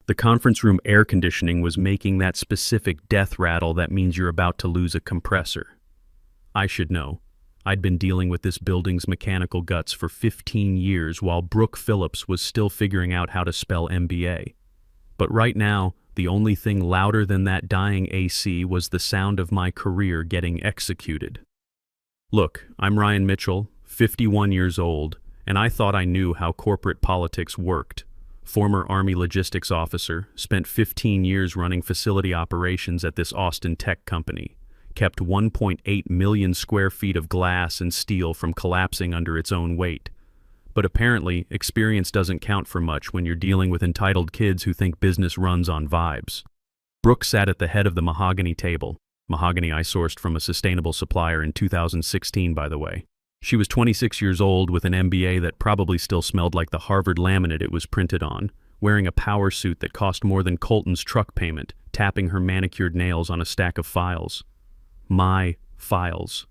The conference room air conditioning was making that specific death rattle that means you're about to lose a compressor. I should know. I'd been dealing with this building's mechanical guts for 15 years while Brooke Phillips was still figuring out how to spell MBA. But right now, the only thing louder than that dying AC was the sound of my career getting executed. Look, I'm Ryan Mitchell, 51 years old, and I thought I knew how corporate politics worked. Former Army logistics officer, spent 15 years running facility operations at this Austin tech company, kept 1.8 million square feet of glass and steel from collapsing under its own weight. But apparently, experience doesn't count for much when you're dealing with entitled kids who think business runs on vibes. Brooke sat at the head of the mahogany table. Mahogany I sourced from a sustainable supplier in 2016, by the way. She was 26 years old with an MBA that probably still smelled like the Harvard laminate it was printed on, wearing a power suit that cost more than Colton's truck payment, tapping her manicured nails on a stack of files. My files.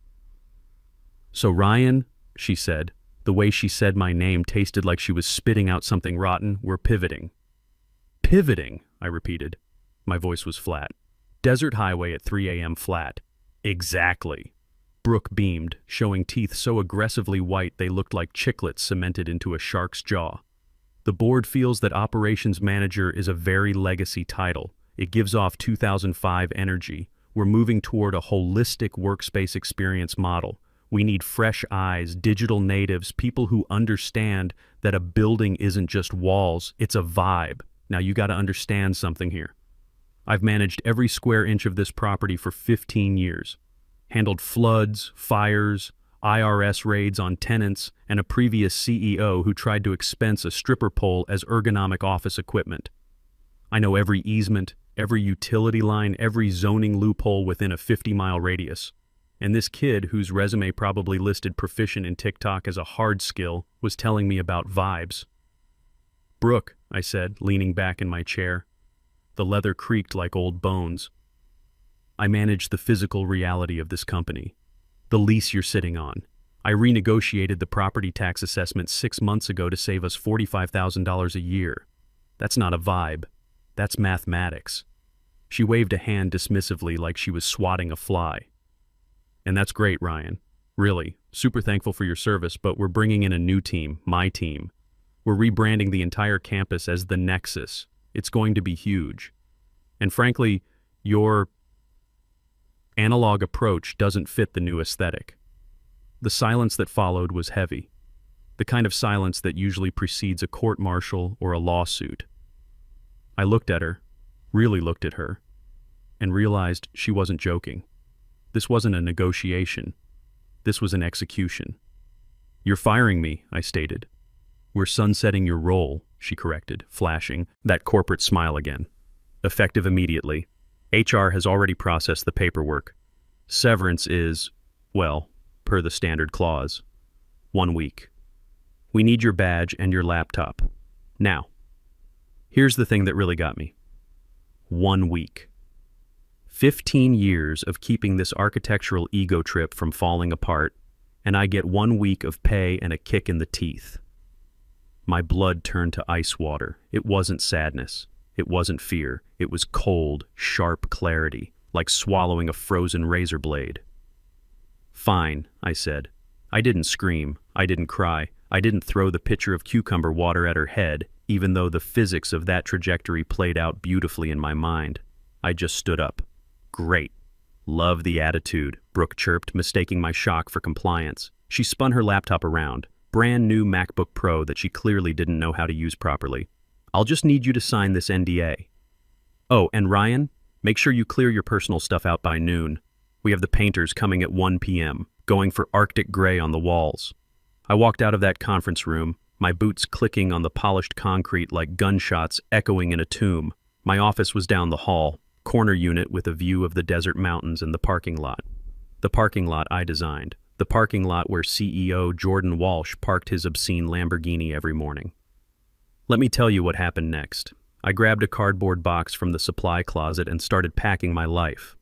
"So Ryan," she said, the way she said my name tasted like she was spitting out something rotten, "we're pivoting." "Pivoting," I repeated. My voice was flat. "Desert highway at 3 a.m. flat." "Exactly." Brooke beamed, showing teeth so aggressively white they looked like chiclets cemented into a shark's jaw. "The board feels that operations manager is a very legacy title. It gives off 2005 energy. We're moving toward a holistic workspace experience model. We need fresh eyes, digital natives, people who understand that a building isn't just walls, it's a vibe. Now you got to understand something here. I've managed every square inch of this property for 15 years. Handled floods, fires, IRS raids on tenants, and a previous CEO who tried to expense a stripper pole as ergonomic office equipment. I know every easement, every utility line, every zoning loophole within a 50-mile radius. And this kid, whose resume probably listed proficient in TikTok as a hard skill, was telling me about vibes. "Brooke," I said, leaning back in my chair. The leather creaked like old bones. "I manage the physical reality of this company. The lease you're sitting on. I renegotiated the property tax assessment 6 months ago to save us $45,000 a year. That's not a vibe. That's mathematics." She waved a hand dismissively like she was swatting a fly. "And that's great, Ryan. Really, super thankful for your service, but we're bringing in a new team, my team. We're rebranding the entire campus as the Nexus. It's going to be huge. And frankly, your analog approach doesn't fit the new aesthetic." The silence that followed was heavy, the kind of silence that usually precedes a court-martial or a lawsuit. I looked at her, really looked at her, and realized she wasn't joking. This wasn't a negotiation. This was an execution. "You're firing me," I stated. "We're sunsetting your role," she corrected, flashing that corporate smile again. "Effective immediately. HR has already processed the paperwork. Severance is, well, per the standard clause, 1 week. We need your badge and your laptop. Now, here's the thing that really got me. 1 week. 15 years of keeping this architectural ego trip from falling apart, and I get 1 week of pay and a kick in the teeth." My blood turned to ice water. It wasn't sadness. It wasn't fear. It was cold, sharp clarity, like swallowing a frozen razor blade. "Fine," I said. I didn't scream. I didn't cry. I didn't throw the pitcher of cucumber water at her head, even though the physics of that trajectory played out beautifully in my mind. I just stood up. "Great. Love the attitude," Brooke chirped, mistaking my shock for compliance. She spun her laptop around, brand new MacBook Pro that she clearly didn't know how to use properly. "I'll just need you to sign this NDA. Oh, and Ryan, make sure you clear your personal stuff out by noon. We have the painters coming at 1 p.m., going for Arctic gray on the walls." I walked out of that conference room, my boots clicking on the polished concrete like gunshots echoing in a tomb. My office was down the hall, corner unit with a view of the desert mountains and the parking lot. The parking lot I designed. The parking lot where CEO Jordan Walsh parked his obscene Lamborghini every morning. Let me tell you what happened next. I grabbed a cardboard box from the supply closet and started packing my life.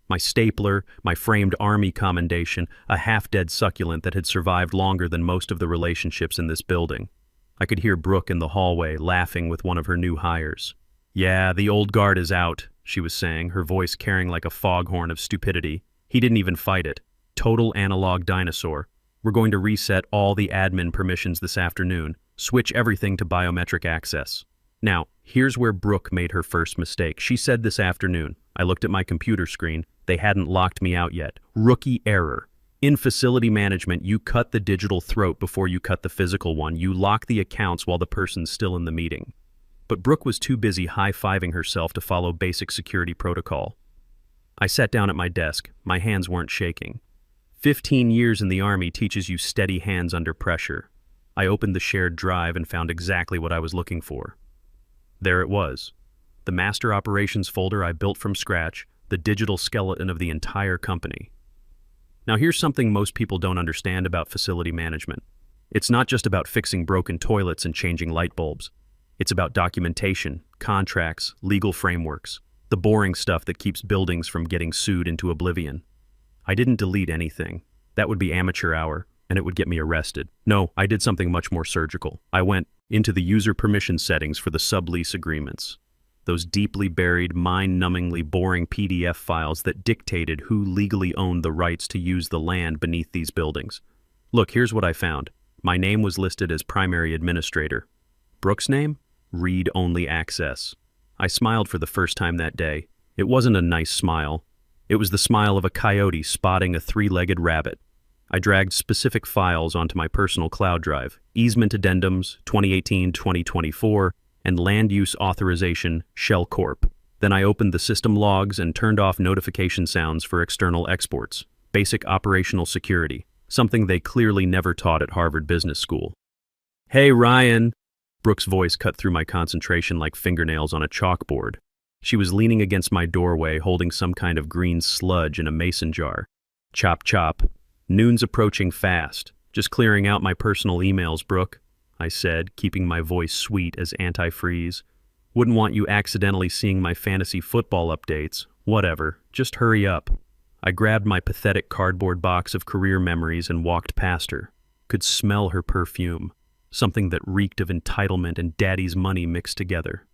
My stapler, my framed army commendation, a half-dead succulent that had survived longer than most of the relationships in this building. I could hear Brooke in the hallway laughing with one of her new hires. Yeah, the old guard is out, she was saying, her voice carrying like a foghorn of stupidity. He didn't even fight it. Total analog dinosaur. We're going to reset all the admin permissions this afternoon, switch everything to biometric access. Now, here's where Brooke made her first mistake. She said this afternoon. I looked at my computer screen. They hadn't locked me out yet. Rookie error. In facility management, you cut the digital throat before you cut the physical one. You lock the accounts while the person's still in the meeting. But Brooke was too busy high-fiving herself to follow basic security protocol. I sat down at my desk. My hands weren't shaking. 15 years in the Army teaches you steady hands under pressure. I opened the shared drive and found exactly what I was looking for. There it was. The master operations folder I built from scratch, the digital skeleton of the entire company. Now here's something most people don't understand about facility management. It's not just about fixing broken toilets and changing light bulbs. It's about documentation, contracts, legal frameworks, the boring stuff that keeps buildings from getting sued into oblivion. I didn't delete anything. That would be amateur hour, and it would get me arrested. No, I did something much more surgical. I went into the user permission settings for the sublease agreements. Those deeply buried, mind-numbingly boring PDF files that dictated who legally owned the rights to use the land beneath these buildings. Look, here's what I found. My name was listed as primary administrator. Brooke's name? Read-only access. I smiled for the first time that day. It wasn't a nice smile. It was the smile of a coyote spotting a three-legged rabbit. I dragged specific files onto my personal cloud drive, easement addendums, 2018-2024, and land use authorization, Shell Corp. Then I opened the system logs and turned off notification sounds for external exports. Basic operational security, something they clearly never taught at Harvard Business School. Hey, Ryan! Brooke's voice cut through my concentration like fingernails on a chalkboard. She was leaning against my doorway, holding some kind of green sludge in a mason jar. Chop, chop. Noon's approaching fast. Just clearing out my personal emails, Brooke, I said, keeping my voice sweet as antifreeze. Wouldn't want you accidentally seeing my fantasy football updates. Whatever, just hurry up. I grabbed my pathetic cardboard box of career memories and walked past her. Could smell her perfume. Something that reeked of entitlement and daddy's money mixed together.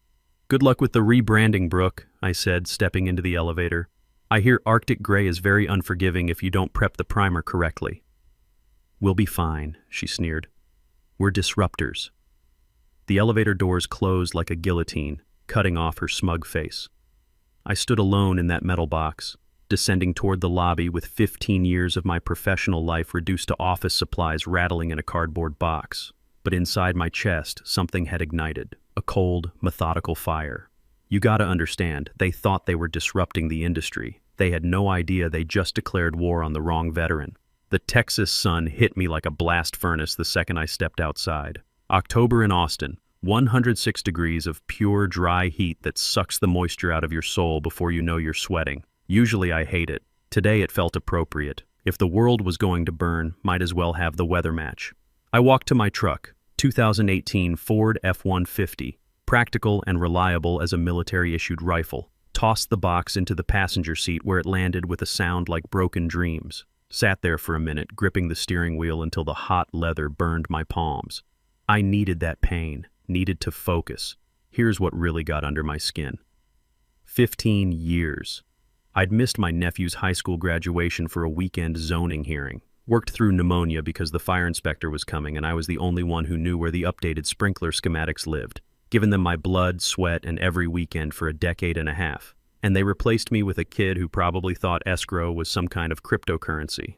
Good luck with the rebranding, Brooke, I said, stepping into the elevator. I hear Arctic Gray is very unforgiving if you don't prep the primer correctly. We'll be fine, she sneered. We're disruptors. The elevator doors closed like a guillotine, cutting off her smug face. I stood alone in that metal box, descending toward the lobby with 15 years of my professional life reduced to office supplies rattling in a cardboard box. But inside my chest, something had ignited, a cold, methodical fire. You gotta understand, they thought they were disrupting the industry. They had no idea they just declared war on the wrong veteran. The Texas sun hit me like a blast furnace the second I stepped outside. October in Austin, 106 degrees of pure, dry heat that sucks the moisture out of your soul before you know you're sweating. Usually I hate it. Today it felt appropriate. If the world was going to burn, might as well have the weather match. I walked to my truck, 2018 Ford F-150, practical and reliable as a military-issued rifle. Tossed the box into the passenger seat where it landed with a sound like broken dreams. Sat there for a minute, gripping the steering wheel until the hot leather burned my palms. I needed that pain, needed to focus. Here's what really got under my skin. 15 years. I'd missed my nephew's high school graduation for a weekend zoning hearing. Worked through pneumonia because the fire inspector was coming and I was the only one who knew where the updated sprinkler schematics lived. Given them my blood, sweat, and every weekend for a decade and a half. And they replaced me with a kid who probably thought escrow was some kind of cryptocurrency.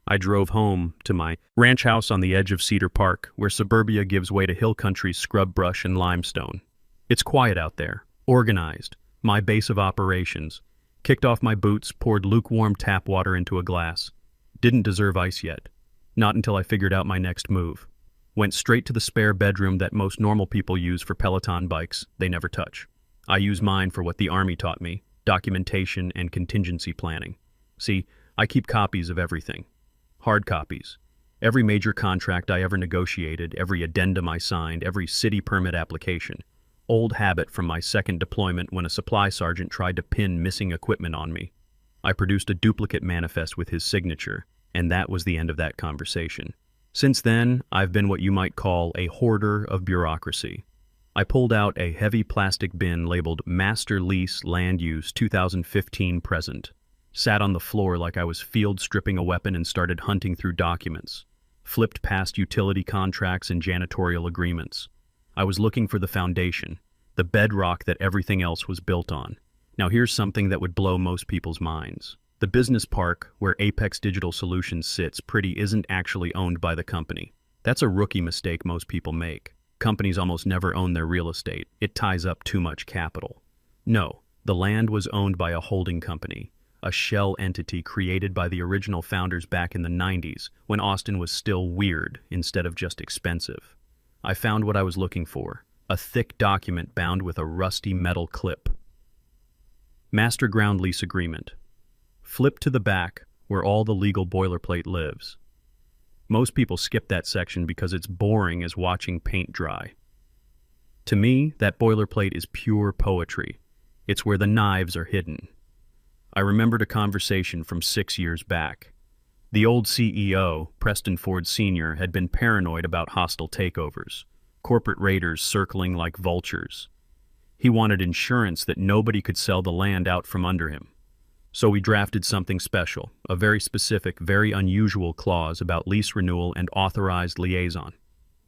I drove home to my ranch house on the edge of Cedar Park, where suburbia gives way to hill country's scrub brush and limestone. It's quiet out there, organized, my base of operations. Kicked off my boots, poured lukewarm tap water into a glass. Didn't deserve ice yet. Not until I figured out my next move. Went straight to the spare bedroom that most normal people use for Peloton bikes they never touch. I use mine for what the Army taught me, documentation and contingency planning. See, I keep copies of everything. Hard copies. Every major contract I ever negotiated, every addendum I signed, every city permit application. Old habit from my second deployment when a supply sergeant tried to pin missing equipment on me. I produced a duplicate manifest with his signature, and that was the end of that conversation. Since then, I've been what you might call a hoarder of bureaucracy. I pulled out a heavy plastic bin labeled Master Lease Land Use 2015 Present, sat on the floor like I was field stripping a weapon and started hunting through documents, flipped past utility contracts and janitorial agreements. I was looking for the foundation, the bedrock that everything else was built on. Now here's something that would blow most people's minds. The business park where Apex Digital Solutions sits isn't actually owned by the company. That's a rookie mistake most people make. Companies almost never own their real estate. It ties up too much capital. No, the land was owned by a holding company, a shell entity created by the original founders back in the 90s, when Austin was still weird instead of just expensive. I found what I was looking for, a thick document bound with a rusty metal clip. Master Ground Lease Agreement. Flip to the back, where all the legal boilerplate lives. Most people skip that section because it's boring as watching paint dry. To me, that boilerplate is pure poetry. It's where the knives are hidden. I remembered a conversation from 6 years back. The old CEO, Preston Ford Sr., had been paranoid about hostile takeovers, corporate raiders circling like vultures. He wanted insurance that nobody could sell the land out from under him. So we drafted something special, a very specific, very unusual clause about lease renewal and authorized liaison.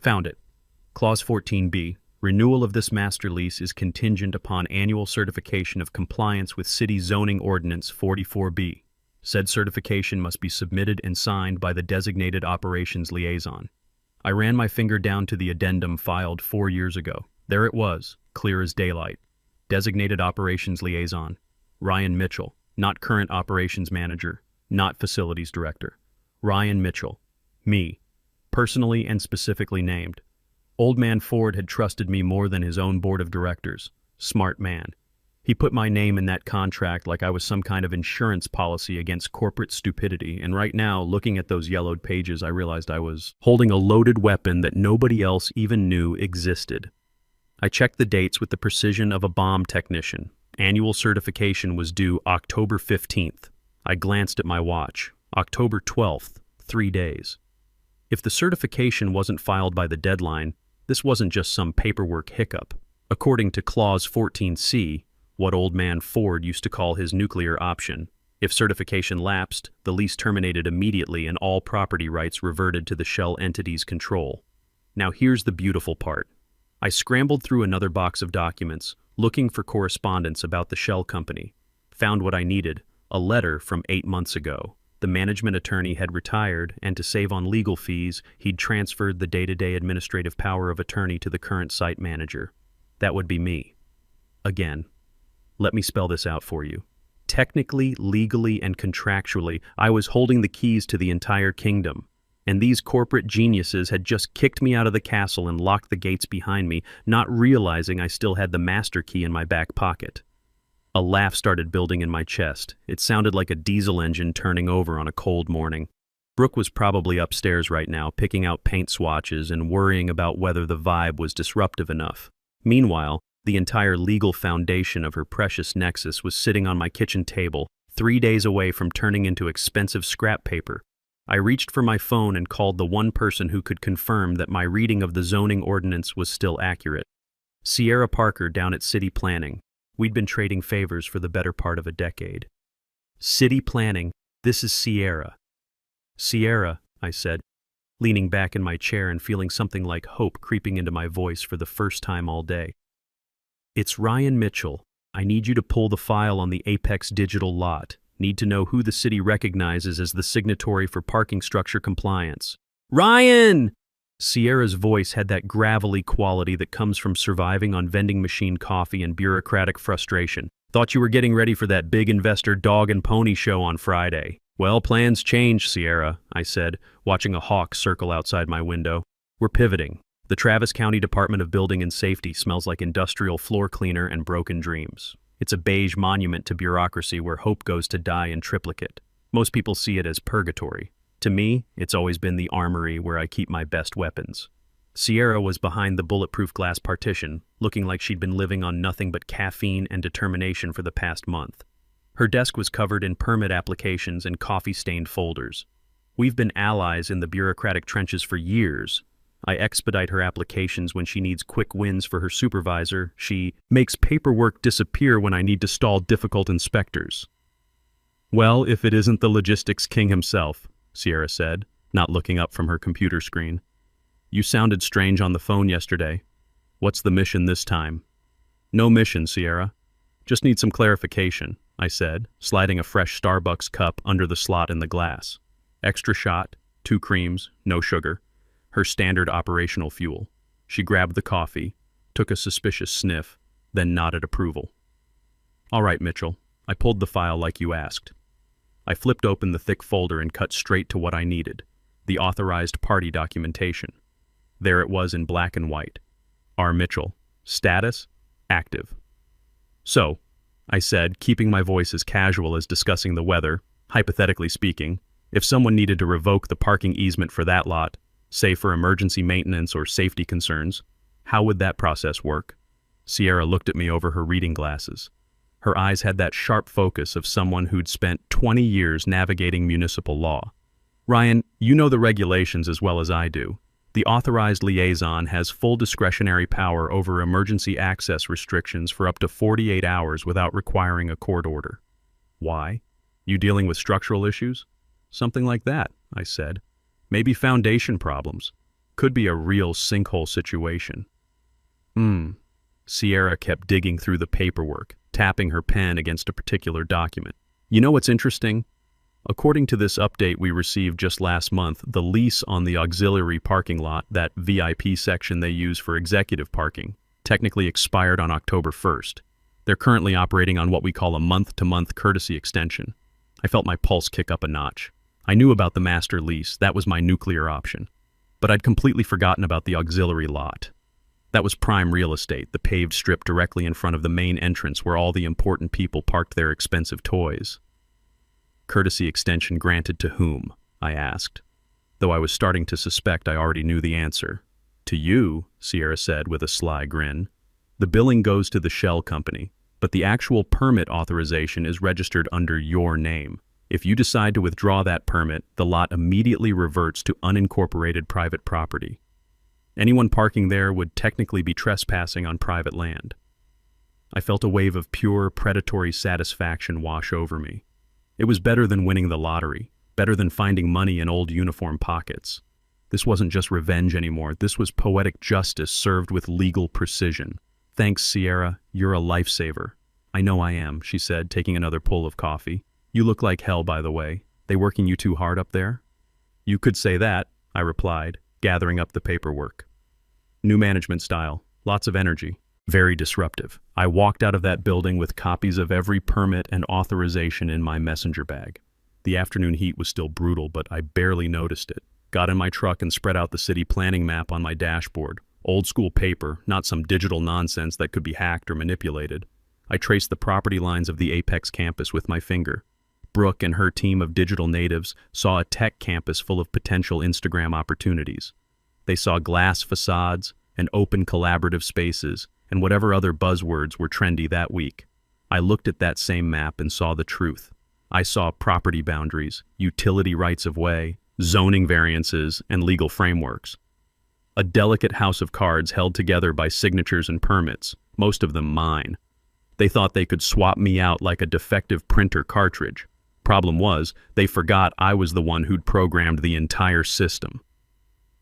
Found it. Clause 14B, renewal of this master lease is contingent upon annual certification of compliance with City Zoning Ordinance 44B. Said certification must be submitted and signed by the designated operations liaison. I ran my finger down to the addendum filed 4 years ago. There it was, clear as daylight. Designated operations liaison, Ryan Mitchell. Not current operations manager, not facilities director. Ryan Mitchell. Me. Personally and specifically named. Old man Ford had trusted me more than his own board of directors. Smart man. He put my name in that contract like I was some kind of insurance policy against corporate stupidity, and right now, looking at those yellowed pages, I realized I was holding a loaded weapon that nobody else even knew existed. I checked the dates with the precision of a bomb technician. Annual certification was due October 15th. I glanced at my watch. October 12th, 3 days. If the certification wasn't filed by the deadline, this wasn't just some paperwork hiccup. According to Clause 14C, what old man Ford used to call his nuclear option, if certification lapsed, the lease terminated immediately and all property rights reverted to the shell entity's control. Now here's the beautiful part. I scrambled through another box of documents, looking for correspondence about the shell company. Found what I needed, a letter from 8 months ago. The management attorney had retired, and to save on legal fees, he'd transferred the day-to-day administrative power of attorney to the current site manager. That would be me. Again, let me spell this out for you. Technically, legally, and contractually, I was holding the keys to the entire kingdom. And these corporate geniuses had just kicked me out of the castle and locked the gates behind me, not realizing I still had the master key in my back pocket. A laugh started building in my chest. It sounded like a diesel engine turning over on a cold morning. Brooke was probably upstairs right now, picking out paint swatches and worrying about whether the vibe was disruptive enough. Meanwhile, the entire legal foundation of her precious nexus was sitting on my kitchen table, 3 days away from turning into expensive scrap paper. I reached for my phone and called the one person who could confirm that my reading of the zoning ordinance was still accurate. Sierra Parker down at City Planning. We'd been trading favors for the better part of a decade. City Planning, this is Sierra. Sierra, I said, leaning back in my chair and feeling something like hope creeping into my voice for the first time all day. It's Ryan Mitchell. I need you to pull the file on the Apex Digital lot. Need to know who the city recognizes as the signatory for parking structure compliance. Ryan! Sierra's voice had that gravelly quality that comes from surviving on vending machine coffee and bureaucratic frustration. Thought you were getting ready for that big investor dog and pony show on Friday. Well, plans change, Sierra, I said, watching a hawk circle outside my window. We're pivoting. The Travis County Department of Building and Safety smells like industrial floor cleaner and broken dreams. It's a beige monument to bureaucracy where hope goes to die in triplicate. Most people see it as purgatory. To me, it's always been the armory where I keep my best weapons. Sierra was behind the bulletproof glass partition, looking like she'd been living on nothing but caffeine and determination for the past month. Her desk was covered in permit applications and coffee-stained folders. We've been allies in the bureaucratic trenches for years, I expedite her applications when she needs quick wins for her supervisor. She makes paperwork disappear when I need to stall difficult inspectors. Well, if it isn't the logistics king himself, Sierra said, not looking up from her computer screen. You sounded strange on the phone yesterday. What's the mission this time? No mission, Sierra. Just need some clarification, I said, sliding a fresh Starbucks cup under the slot in the glass. Extra shot, 2 creams, no sugar. Her standard operational fuel. She grabbed the coffee, took a suspicious sniff, then nodded approval. All right, Mitchell. I pulled the file like you asked. I flipped open the thick folder and cut straight to what I needed, the authorized party documentation. There it was in black and white. R. Mitchell. Status? Active. So, I said, keeping my voice as casual as discussing the weather, hypothetically speaking, if someone needed to revoke the parking easement for that lot, say for emergency maintenance or safety concerns, how would that process work? Sierra looked at me over her reading glasses. Her eyes had that sharp focus of someone who'd spent 20 years navigating municipal law. Ryan, you know the regulations as well as I do. The authorized liaison has full discretionary power over emergency access restrictions for up to 48 hours without requiring a court order. Why? You dealing with structural issues? Something like that, I said. Maybe foundation problems. Could be a real sinkhole situation. Sierra kept digging through the paperwork, tapping her pen against a particular document. You know what's interesting? According to this update we received just last month, the lease on the auxiliary parking lot, that VIP section they use for executive parking, technically expired on October 1st. They're currently operating on what we call a month-to-month courtesy extension. I felt my pulse kick up a notch. I knew about the master lease, that was my nuclear option. But I'd completely forgotten about the auxiliary lot. That was prime real estate, the paved strip directly in front of the main entrance where all the important people parked their expensive toys. Courtesy extension granted to whom? I asked, though I was starting to suspect I already knew the answer. To you, Sierra said with a sly grin. The billing goes to the shell company, but the actual permit authorization is registered under your name. If you decide to withdraw that permit, the lot immediately reverts to unincorporated private property. Anyone parking there would technically be trespassing on private land. I felt a wave of pure, predatory satisfaction wash over me. It was better than winning the lottery, better than finding money in old uniform pockets. This wasn't just revenge anymore, this was poetic justice served with legal precision. Thanks, Sierra, you're a lifesaver. I know I am, she said, taking another pull of coffee. You look like hell, by the way. They working you too hard up there? You could say that, I replied, gathering up the paperwork. New management style, lots of energy. Very disruptive. I walked out of that building with copies of every permit and authorization in my messenger bag. The afternoon heat was still brutal, but I barely noticed it. Got in my truck and spread out the city planning map on my dashboard. Old school paper, not some digital nonsense that could be hacked or manipulated. I traced the property lines of the Apex campus with my finger. Brooke and her team of digital natives saw a tech campus full of potential Instagram opportunities. They saw glass facades and open collaborative spaces, and whatever other buzzwords were trendy that week. I looked at that same map and saw the truth. I saw property boundaries, utility rights of way, zoning variances, and legal frameworks. A delicate house of cards held together by signatures and permits, most of them mine. They thought they could swap me out like a defective printer cartridge. Problem was, they forgot I was the one who'd programmed the entire system.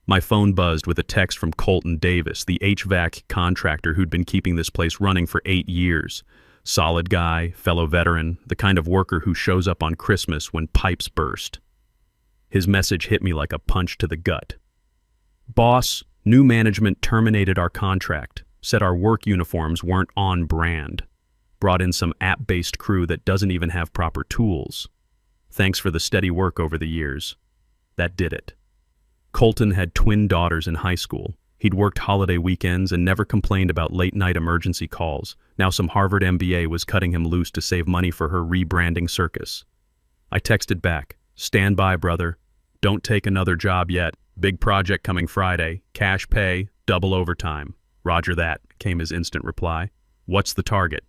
My phone buzzed with a text from Colton Davis, the HVAC contractor who'd been keeping this place running for 8 years. Solid guy, fellow veteran, the kind of worker who shows up on Christmas when pipes burst. His message hit me like a punch to the gut. Boss, new management terminated our contract, said our work uniforms weren't on brand. Brought in some app-based crew that doesn't even have proper tools. Thanks for the steady work over the years. That did it. Colton had twin daughters in high school. He'd worked holiday weekends and never complained about late-night emergency calls. Now some Harvard MBA was cutting him loose to save money for her rebranding circus. I texted back, "Stand by, brother. Don't take another job yet. Big project coming Friday. Cash pay, double overtime." "Roger that," came his instant reply. "What's the target?"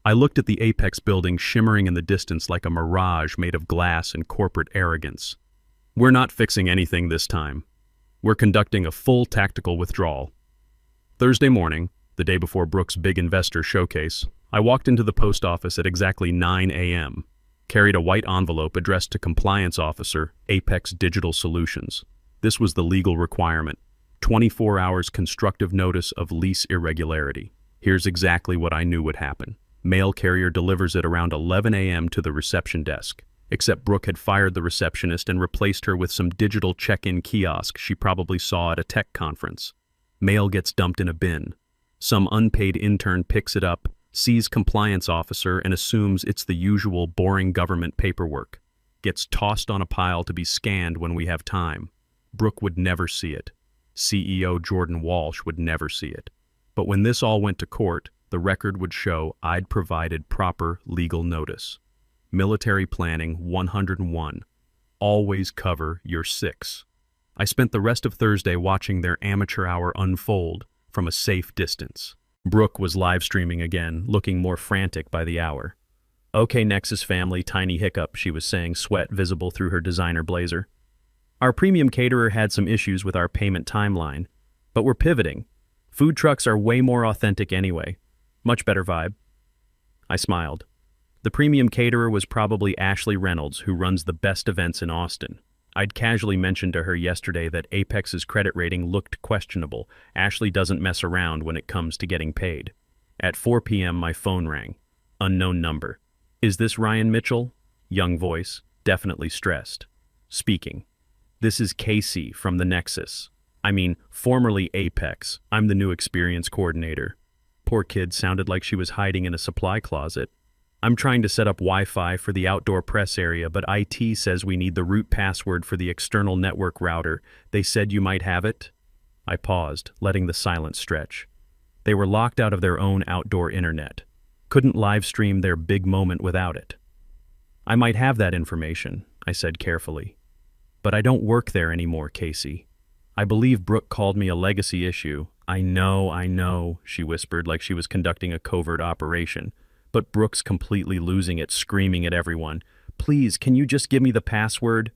I looked at the Apex building shimmering in the distance like a mirage made of glass and corporate arrogance. "We're not fixing anything this time. We're conducting a full tactical withdrawal. Thursday morning, the day before Brooke's big investor showcase, I walked into the post office at exactly 9 a.m., carried a white envelope addressed to Compliance Officer, Apex Digital Solutions. This was the legal requirement. 24 hours constructive notice of lease irregularity. Here's exactly what I knew would happen. Mail carrier delivers it around 11 a.m. to the reception desk. Except Brooke had fired the receptionist and replaced her with some digital check-in kiosk she probably saw at a tech conference. Mail gets dumped in a bin. Some unpaid intern picks it up, sees Compliance Officer and assumes it's the usual boring government paperwork. Gets tossed on a pile to be scanned when we have time. Brooke would never see it. CEO Jordan Walsh would never see it. But when this all went to court, the record would show I'd provided proper legal notice. Military Planning 101. Always cover your 6. I spent the rest of Thursday watching their amateur hour unfold from a safe distance. Brooke was live streaming again, looking more frantic by the hour. "Okay, Nexus family, tiny hiccup," she was saying, sweat visible through her designer blazer. "Our premium caterer had some issues with our payment timeline, but we're pivoting. Food trucks are way more authentic anyway. Much better vibe." I smiled. The premium caterer was probably Ashley Reynolds, who runs the best events in Austin. I'd casually mentioned to her yesterday that Apex's credit rating looked questionable. Ashley doesn't mess around when it comes to getting paid. At 4 p.m. my phone rang. Unknown number. "Is this Ryan Mitchell?" Young voice, definitely stressed. Speaking. "This is Casey from the Nexus. Formerly Apex. I'm the new experience coordinator." Poor kid sounded like she was hiding in a supply closet. "I'm trying to set up Wi-Fi for the outdoor press area, but IT says we need the root password for the external network router. They said you might have it?" I paused, letting the silence stretch. They were locked out of their own outdoor internet. Couldn't live stream their big moment without it. "I might have that information," I said carefully. "But I don't work there anymore, Casey. I believe Brooke called me a legacy issue." I know," she whispered like she was conducting a covert operation. But Brooke's completely losing it, screaming at everyone. "Please, can you just give me the password?"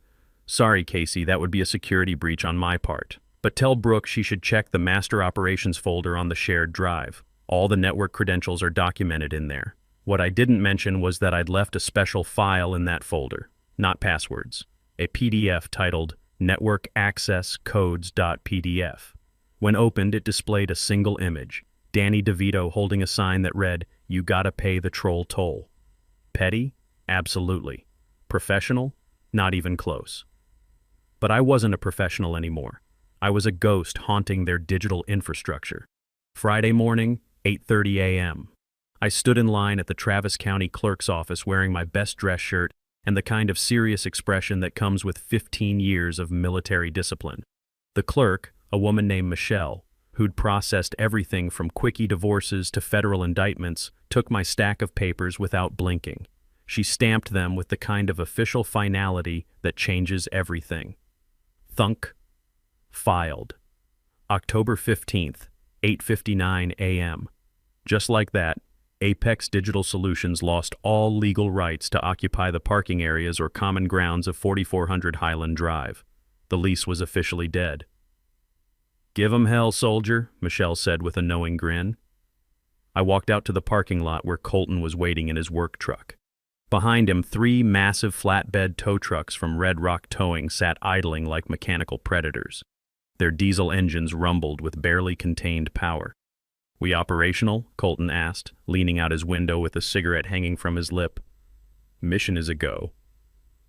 "Sorry, Casey, that would be a security breach on my part. But tell Brooke she should check the master operations folder on the shared drive. All the network credentials are documented in there. What I didn't mention was that I'd left a special file in that folder, not passwords. A PDF titled Network Access Codes.pdf. When opened, it displayed a single image. Danny DeVito holding a sign that read, "You gotta pay the troll toll." Petty? Absolutely. Professional? Not even close. But I wasn't a professional anymore. I was a ghost haunting their digital infrastructure. Friday morning, 8:30 a.m. I stood in line at the Travis County Clerk's office wearing my best dress shirt and the kind of serious expression that comes with 15 years of military discipline. The clerk, a woman named Michelle, who'd processed everything from quickie divorces to federal indictments, took my stack of papers without blinking. She stamped them with the kind of official finality that changes everything. Thunk. Filed. October 15th, 8:59 a.m. Just like that, Apex Digital Solutions lost all legal rights to occupy the parking areas or common grounds of 4400 Highland Drive. The lease was officially dead. "Give 'em hell, soldier," Michelle said with a knowing grin. I walked out to the parking lot where Colton was waiting in his work truck. Behind him, 3 massive flatbed tow trucks from Red Rock Towing sat idling like mechanical predators. Their diesel engines rumbled with barely contained power. "We operational?" Colton asked, leaning out his window with a cigarette hanging from his lip. "Mission is a go."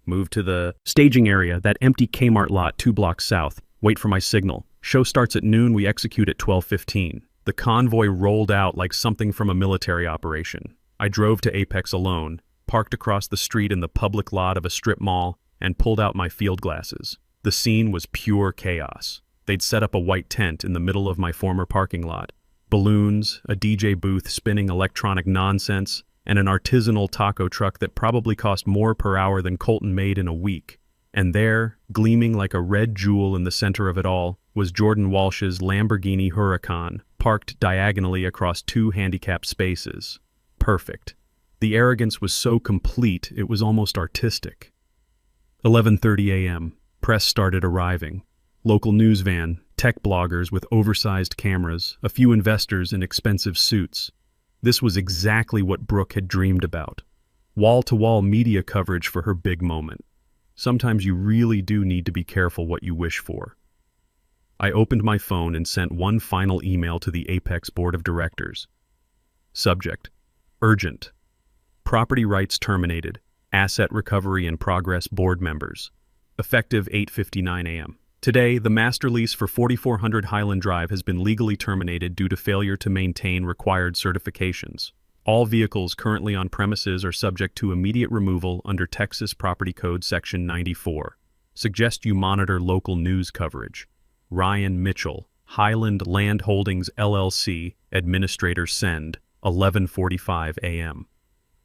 "Move to the staging area, that empty Kmart lot 2 blocks south. Wait for my signal. Show starts at noon, we execute at 12:15. The convoy rolled out like something from a military operation. I drove to Apex alone, parked across the street in the public lot of a strip mall, and pulled out my field glasses. The scene was pure chaos. They'd set up a white tent in the middle of my former parking lot. Balloons, a DJ booth spinning electronic nonsense, and an artisanal taco truck that probably cost more per hour than Colton made in a week. And there, gleaming like a red jewel in the center of it all, was Jordan Walsh's Lamborghini Huracan, parked diagonally across 2 handicapped spaces. Perfect. The arrogance was so complete, it was almost artistic. 11:30 a.m. Press started arriving. Local news van, tech bloggers with oversized cameras, a few investors in expensive suits. This was exactly what Brooke had dreamed about. Wall-to-wall media coverage for her big moment. Sometimes you really do need to be careful what you wish for. I opened my phone and sent one final email to the Apex Board of Directors. Subject: Urgent. Property rights terminated. Asset recovery in progress board members. Effective 8:59 a.m. Today, the master lease for 4400 Highland Drive has been legally terminated due to failure to maintain required certifications. All vehicles currently on premises are subject to immediate removal under Texas Property Code Section 94. Suggest you monitor local news coverage. Ryan Mitchell, Highland Land Holdings LLC, Administrator Send, 11:45 a.m.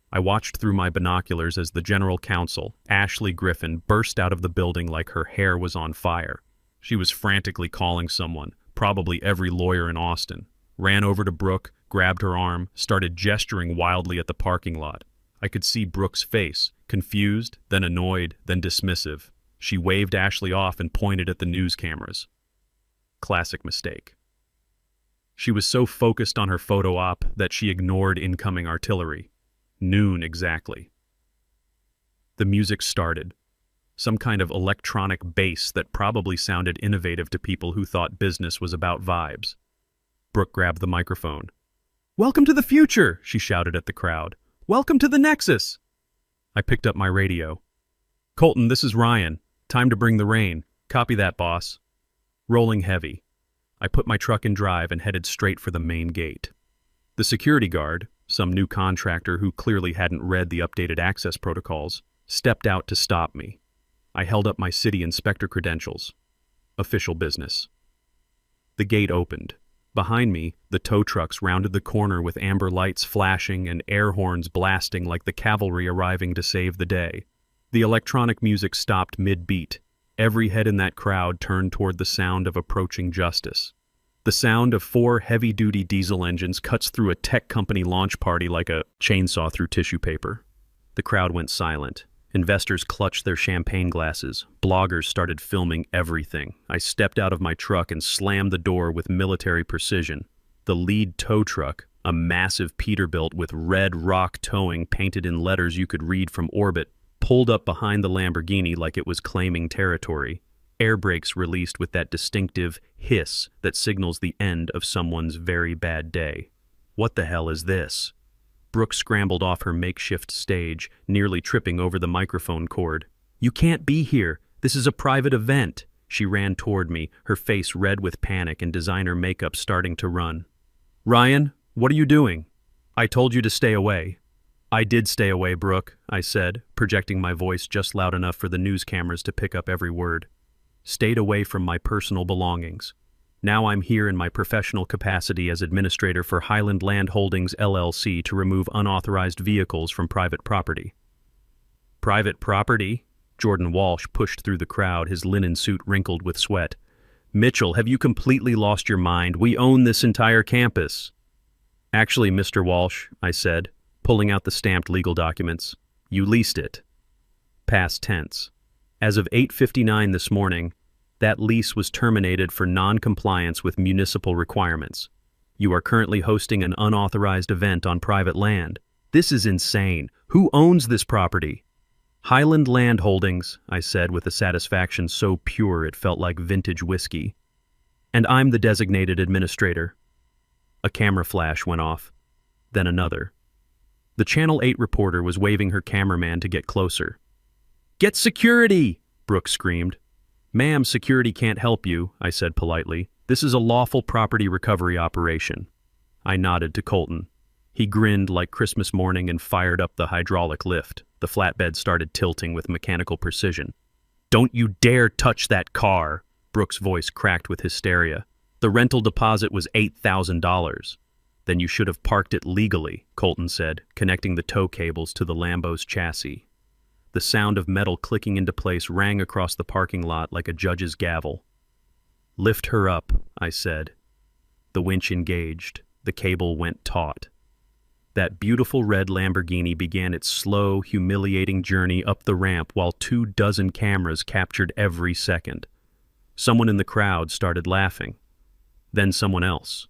I watched through my binoculars as the general counsel, Ashley Griffin, burst out of the building like her hair was on fire. She was frantically calling someone, probably every lawyer in Austin. Ran over to Brooke, grabbed her arm, started gesturing wildly at the parking lot. I could see Brooke's face, confused, then annoyed, then dismissive. She waved Ashley off and pointed at the news cameras. Classic mistake. She was so focused on her photo op that she ignored incoming artillery. Noon exactly. The music started. Some kind of electronic bass that probably sounded innovative to people who thought business was about vibes. Brooke grabbed the microphone. "Welcome to the future," she shouted at the crowd. "Welcome to the Nexus." I picked up my radio. "Colton, this is Ryan. Time to bring the rain. Copy that, boss." Rolling heavy. I put my truck in drive and headed straight for the main gate. The security guard, some new contractor who clearly hadn't read the updated access protocols, stepped out to stop me. I held up my city inspector credentials. Official business. The gate opened. Behind me, the tow trucks rounded the corner with amber lights flashing and air horns blasting like the cavalry arriving to save the day. The electronic music stopped mid-beat. Every head in that crowd turned toward the sound of approaching justice. The sound of 4 heavy-duty diesel engines cuts through a tech company launch party like a chainsaw through tissue paper. The crowd went silent. Investors clutched their champagne glasses. Bloggers started filming everything. I stepped out of my truck and slammed the door with military precision. The lead tow truck, a massive Peterbilt with Red Rock Towing painted in letters you could read from orbit, pulled up behind the Lamborghini like it was claiming territory. Air brakes released with that distinctive hiss that signals the end of someone's very bad day. What the hell is this? Brooke scrambled off her makeshift stage, nearly tripping over the microphone cord. "You can't be here. This is a private event." She ran toward me, her face red with panic and designer makeup starting to run. "Ryan, what are you doing? I told you to stay away." "I did stay away, Brooke," I said, projecting my voice just loud enough for the news cameras to pick up every word. "Stayed away from my personal belongings. Now I'm here in my professional capacity as administrator for Highland Land Holdings LLC to remove unauthorized vehicles from private property." "Private property?" Jordan Walsh pushed through the crowd, his linen suit wrinkled with sweat. "Mitchell, have you completely lost your mind? We own this entire campus." "Actually, Mr. Walsh," I said, pulling out the stamped legal documents, "you leased it." Past tense. As of 8:59 this morning, that lease was terminated for non-compliance with municipal requirements. You are currently hosting an unauthorized event on private land. This is insane. Who owns this property? "Highland Land Holdings," I said with a satisfaction so pure it felt like vintage whiskey. "And I'm the designated administrator." A camera flash went off, then another. The Channel 8 reporter was waving her cameraman to get closer. "Get security!" Brooke screamed. "Ma'am, security can't help you," I said politely. "This is a lawful property recovery operation." I nodded to Colton. He grinned like Christmas morning and fired up the hydraulic lift. The flatbed started tilting with mechanical precision. "Don't you dare touch that car!" Brooke's voice cracked with hysteria. "The rental deposit was $8,000. "Then you should have parked it legally," Colton said, connecting the tow cables to the Lambo's chassis. The sound of metal clicking into place rang across the parking lot like a judge's gavel. "Lift her up," I said. The winch engaged. The cable went taut. That beautiful red Lamborghini began its slow, humiliating journey up the ramp while 24 cameras captured every second. Someone in the crowd started laughing. Then someone else.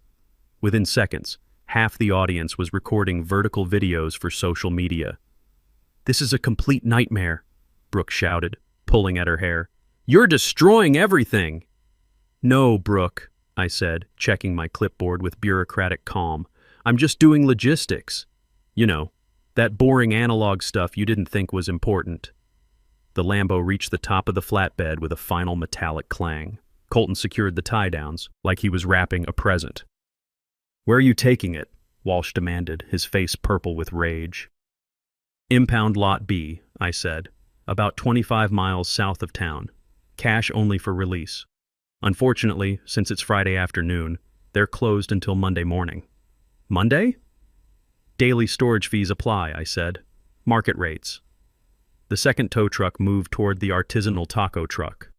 Within seconds, half the audience was recording vertical videos for social media. "This is a complete nightmare," Brooke shouted, pulling at her hair. "You're destroying everything!" "No, Brooke," I said, checking my clipboard with bureaucratic calm. "I'm just doing logistics. You know, that boring analog stuff you didn't think was important." The Lambo reached the top of the flatbed with a final metallic clang. Colton secured the tie-downs, like he was wrapping a present. "Where are you taking it?" Walsh demanded, his face purple with rage. "Impound Lot B," I said, "about 25 miles south of town. Cash only for release. Unfortunately, since it's Friday afternoon, they're closed until Monday morning." "Monday?" "Daily storage fees apply," I said. "Market rates." The second tow truck moved toward the artisanal taco truck.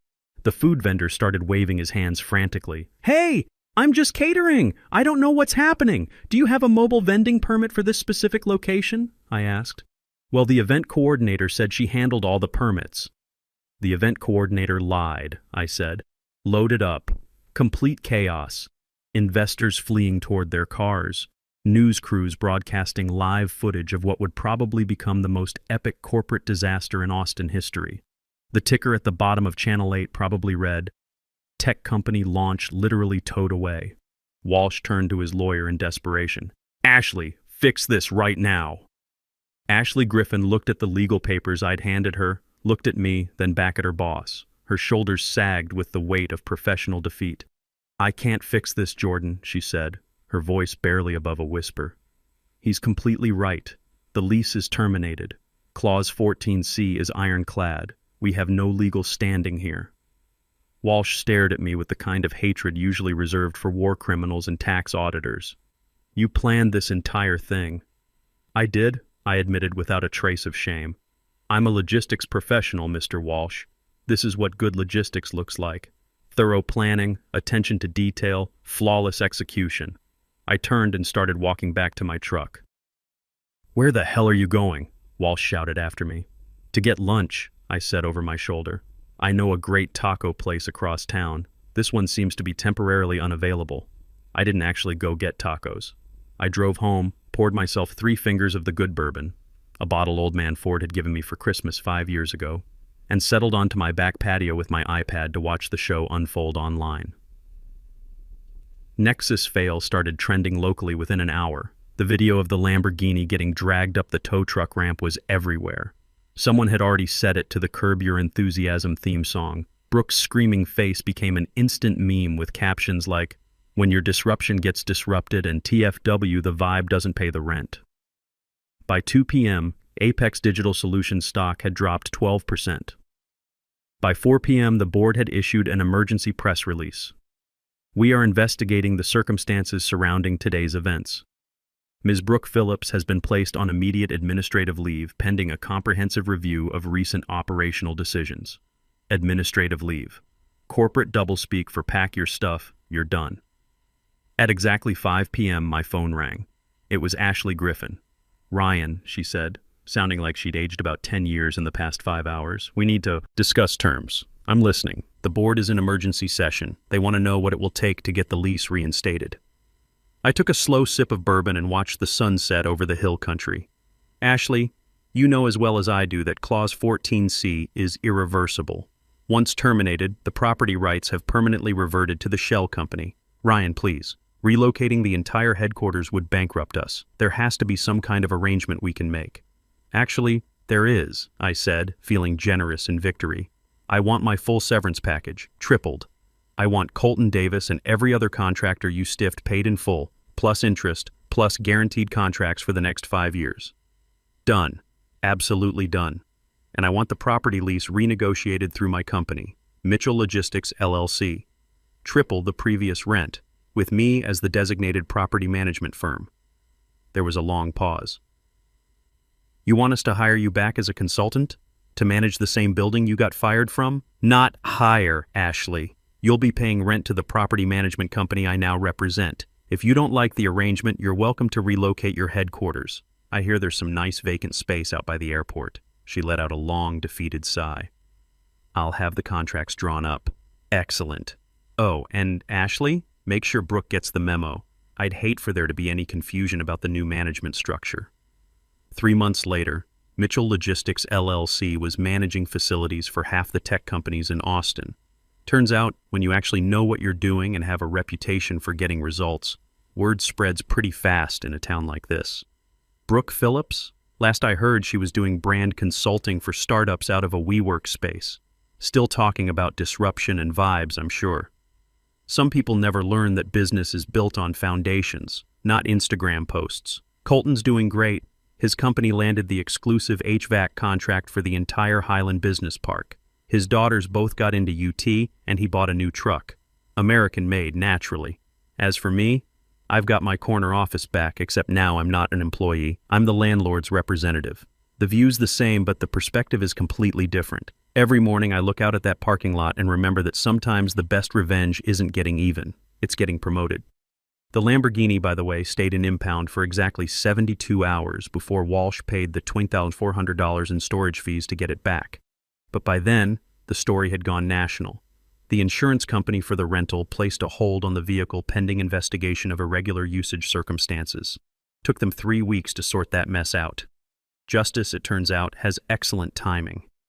The food vendor started waving his hands frantically. "Hey! I'm just catering! I don't know what's happening! Do you have a mobile vending permit for this specific location?" I asked. "Well, the event coordinator said she handled all the permits." "The event coordinator lied," I said. "Loaded up. Complete chaos. Investors fleeing toward their cars. News crews broadcasting live footage of what would probably become the most epic corporate disaster in Austin history. The ticker at the bottom of Channel 8 probably read, 'Tech company launch literally towed away.'" Walsh turned to his lawyer in desperation. "Ashley, fix this right now." Ashley Griffin looked at the legal papers I'd handed her, looked at me, then back at her boss. Her shoulders sagged with the weight of professional defeat. "I can't fix this, Jordan," she said, her voice barely above a whisper. "He's completely right. The lease is terminated. Clause 14C is ironclad. We have no legal standing here." Walsh stared at me with the kind of hatred usually reserved for war criminals and tax auditors. "You planned this entire thing." "I did," I admitted without a trace of shame. "I'm a logistics professional, Mr. Walsh. This is what good logistics looks like. Thorough planning, attention to detail, flawless execution." I turned and started walking back to my truck. "Where the hell are you going?" Walsh shouted after me. "To get lunch," I said over my shoulder. "I know a great taco place across town. This one seems to be temporarily unavailable." I didn't actually go get tacos. I drove home, poured myself 3 fingers of the good bourbon, a bottle Old Man Ford had given me for Christmas 5 years ago, and settled onto my back patio with my iPad to watch the show unfold online. Nexus fail started trending locally within an hour. The video of the Lamborghini getting dragged up the tow truck ramp was everywhere. Someone had already set it to the Curb Your Enthusiasm theme song. Brooke's screaming face became an instant meme with captions like, "When your disruption gets disrupted and TFW the vibe doesn't pay the rent." By 2 p.m., Apex Digital Solutions stock had dropped 12%. By 4 p.m., the board had issued an emergency press release. "We are investigating the circumstances surrounding today's events. Ms. Brooke Phillips has been placed on immediate administrative leave pending a comprehensive review of recent operational decisions." Administrative leave. Corporate doublespeak for pack your stuff, you're done. At exactly 5 p.m., my phone rang. It was Ashley Griffin. "Ryan," she said, sounding like she'd aged about 10 years in the past 5 hours. "We need to discuss terms." "I'm listening. The board is in emergency session. They want to know what it will take to get the lease reinstated." I took a slow sip of bourbon and watched the sun set over the hill country. "Ashley, you know as well as I do that Clause 14C is irreversible. Once terminated, the property rights have permanently reverted to the shell company. Ryan, please. Relocating the entire headquarters would bankrupt us. There has to be some kind of arrangement we can make." "Actually, there is," I said, feeling generous in victory. "I want my full severance package, tripled. I want Colton Davis and every other contractor you stiffed paid in full, plus interest, plus guaranteed contracts for the next 5 years. Done. Absolutely done. And I want the property lease renegotiated through my company, Mitchell Logistics LLC. Triple the previous rent, with me as the designated property management firm." There was a long pause. "You want us to hire you back as a consultant? To manage the same building you got fired from?" "Not hire, Ashley. You'll be paying rent to the property management company I now represent. If you don't like the arrangement, you're welcome to relocate your headquarters. I hear there's some nice vacant space out by the airport." She let out a long, defeated sigh. "I'll have the contracts drawn up." Excellent. Oh, and Ashley, make sure Brooke gets the memo. I'd hate for there to be any confusion about the new management structure. 3 months later, Mitchell Logistics LLC was managing facilities for half the tech companies in Austin. Turns out, when you actually know what you're doing and have a reputation for getting results, word spreads pretty fast in a town like this. Brooke Phillips? Last I heard, she was doing brand consulting for startups out of a WeWork space. Still talking about disruption and vibes, I'm sure. Some people never learn that business is built on foundations, not Instagram posts. Colton's doing great. His company landed the exclusive HVAC contract for the entire Highland Business Park. His daughters both got into UT, and he bought a new truck. American-made, naturally. As for me, I've got my corner office back, except now I'm not an employee. I'm the landlord's representative. The view's the same, but the perspective is completely different. Every morning I look out at that parking lot and remember that sometimes the best revenge isn't getting even, it's getting promoted. The Lamborghini, by the way, stayed in impound for exactly 72 hours before Walsh paid the $20,400 in storage fees to get it back. But by then, the story had gone national. The insurance company for the rental placed a hold on the vehicle pending investigation of irregular usage circumstances. Took them 3 weeks to sort that mess out. Justice, it turns out, has excellent timing.